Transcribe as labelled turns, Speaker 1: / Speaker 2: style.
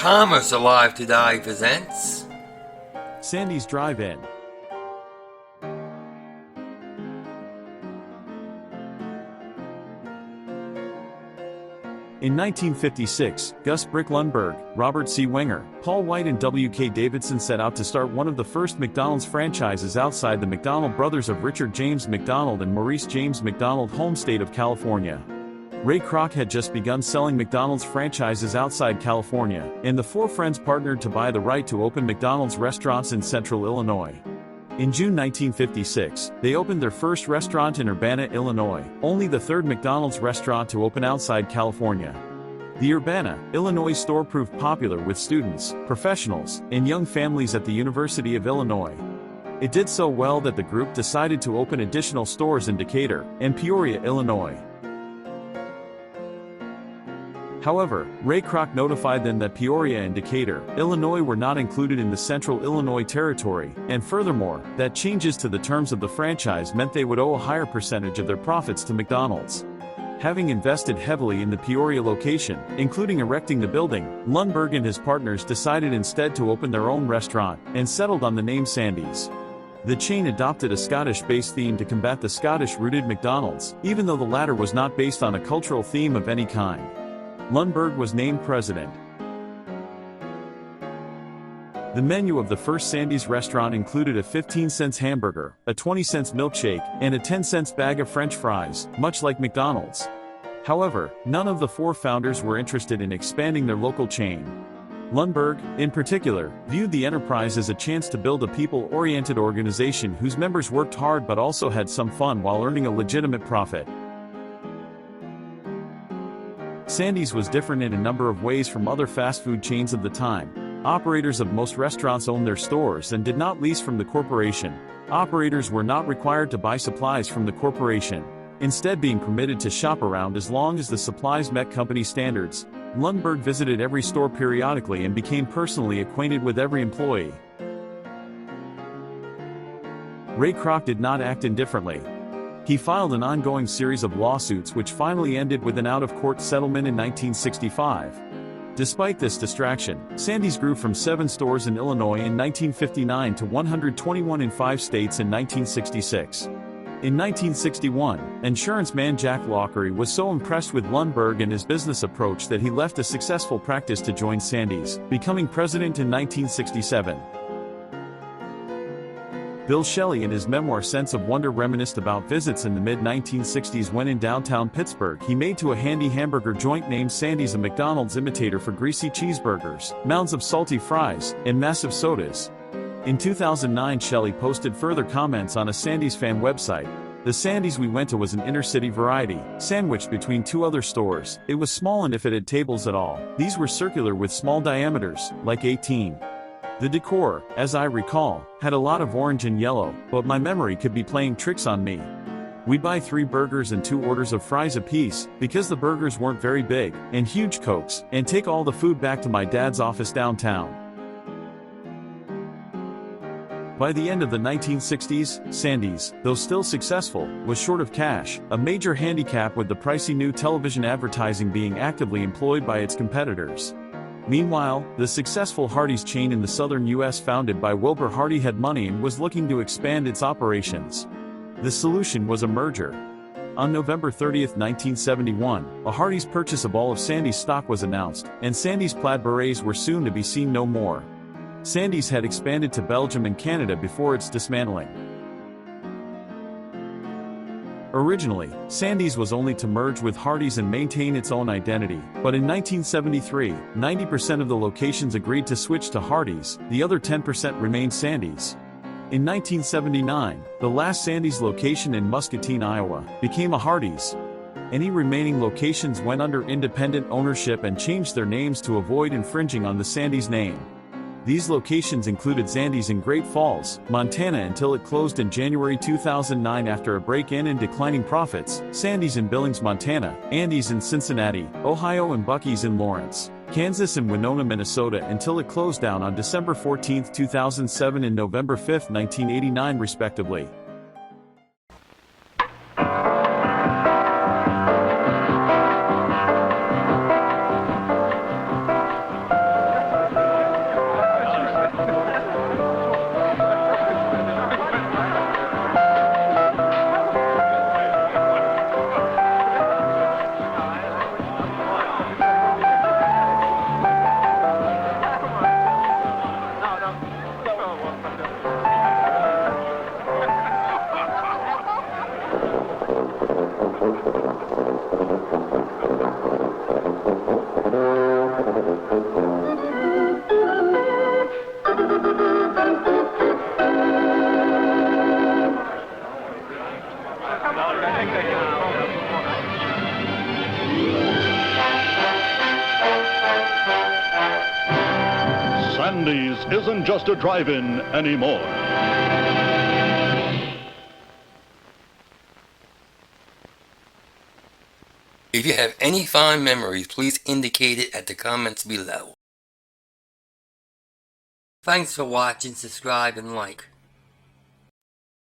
Speaker 1: Thomas Alive Today presents
Speaker 2: Sandy's Drive-In. In 1956, Gus Brick Lundberg, Robert C. Wenger, Paul White and W. K. Davidson set out to start one of the first McDonald's franchises outside the McDonald brothers of Richard James McDonald and Maurice James McDonald, home state of California. Ray Kroc had just begun selling McDonald's franchises outside California, and the four friends partnered to buy the right to open McDonald's restaurants in central Illinois. In June 1956, they opened their first restaurant in Urbana, Illinois, only the third McDonald's restaurant to open outside California. The Urbana, Illinois store proved popular with students, professionals, and young families at the University of Illinois. It did so well that the group decided to open additional stores in Decatur and Peoria, Illinois. However, Ray Kroc notified them that Peoria and Decatur, Illinois were not included in the Central Illinois Territory, and furthermore, that changes to the terms of the franchise meant they would owe a higher percentage of their profits to McDonald's. Having invested heavily in the Peoria location, including erecting the building, Lundberg and his partners decided instead to open their own restaurant, and settled on the name Sandy's. The chain adopted a Scottish-based theme to combat the Scottish-rooted McDonald's, even though the latter was not based on a cultural theme of any kind. Lundberg was named president. The menu of the first Sandy's restaurant included a 15-cent hamburger, a 20-cent milkshake, and a 10-cent bag of French fries, much like McDonald's. However, none of the four founders were interested in expanding their local chain. Lundberg, in particular, viewed the enterprise as a chance to build a people-oriented organization whose members worked hard but also had some fun while earning a legitimate profit. Sandy's was different in a number of ways from other fast food chains of the time. Operators of most restaurants owned their stores and did not lease from the corporation. Operators were not required to buy supplies from the corporation, instead being permitted to shop around as long as the supplies met company standards. Lundberg visited every store periodically and became personally acquainted with every employee. Ray Kroc did not act indifferently. He filed an ongoing series of lawsuits which finally ended with an out-of-court settlement in 1965. Despite this distraction, Sandy's grew from 7 stores in Illinois in 1959 to 121 in 5 states in 1966. In 1961, insurance man Jack Lockery was so impressed with Lundberg and his business approach that he left a successful practice to join Sandy's, becoming president in 1967. Bill Shelley in his memoir Sense of Wonder reminisced about visits in the mid-1960s when in downtown Pittsburgh he made to a handy hamburger joint named Sandy's a McDonald's imitator for greasy cheeseburgers, mounds of salty fries, and massive sodas. In 2009 Shelley posted further comments on a Sandy's fan website. The Sandy's we went to was an inner-city variety, sandwiched between 2 other stores. It was small and if it had tables at all, these were circular with small diameters, like 18. The decor, as I recall, had a lot of orange and yellow, but my memory could be playing tricks on me. We'd buy 3 burgers and 2 orders of fries apiece, because the burgers weren't very big, and huge Cokes, and take all the food back to my dad's office downtown. By the end of the 1960s, Sandy's, though still successful, was short of cash, a major handicap with the pricey new television advertising being actively employed by its competitors. Meanwhile, the successful Hardee's chain in the southern U.S. founded by Wilbur Hardee had money and was looking to expand its operations. The solution was a merger. On November 30, 1971, a Hardee's purchase of all of Sandy's stock was announced, and Sandy's plaid berets were soon to be seen no more. Sandy's had expanded to Belgium and Canada before its dismantling. Originally, Sandy's was only to merge with Hardee's and maintain its own identity, but in 1973, 90% of the locations agreed to switch to Hardee's, the other 10% remained Sandy's. In 1979, the last Sandy's location in Muscatine, Iowa, became a Hardee's. Any remaining locations went under independent ownership and changed their names to avoid infringing on the Sandy's name. These locations included Sandy's in Great Falls, Montana until it closed in January 2009 after a break-in and declining profits, Sandy's in Billings, Montana, Andy's in Cincinnati, Ohio and Buc-ee's in Lawrence, Kansas and Winona, Minnesota until it closed down on December 14, 2007 and November 5, 1989 respectively.
Speaker 3: Sandy's isn't just a drive-in anymore.
Speaker 1: If you have any fond memories, please indicate it at the comments below. Thanks for watching, subscribe, and like.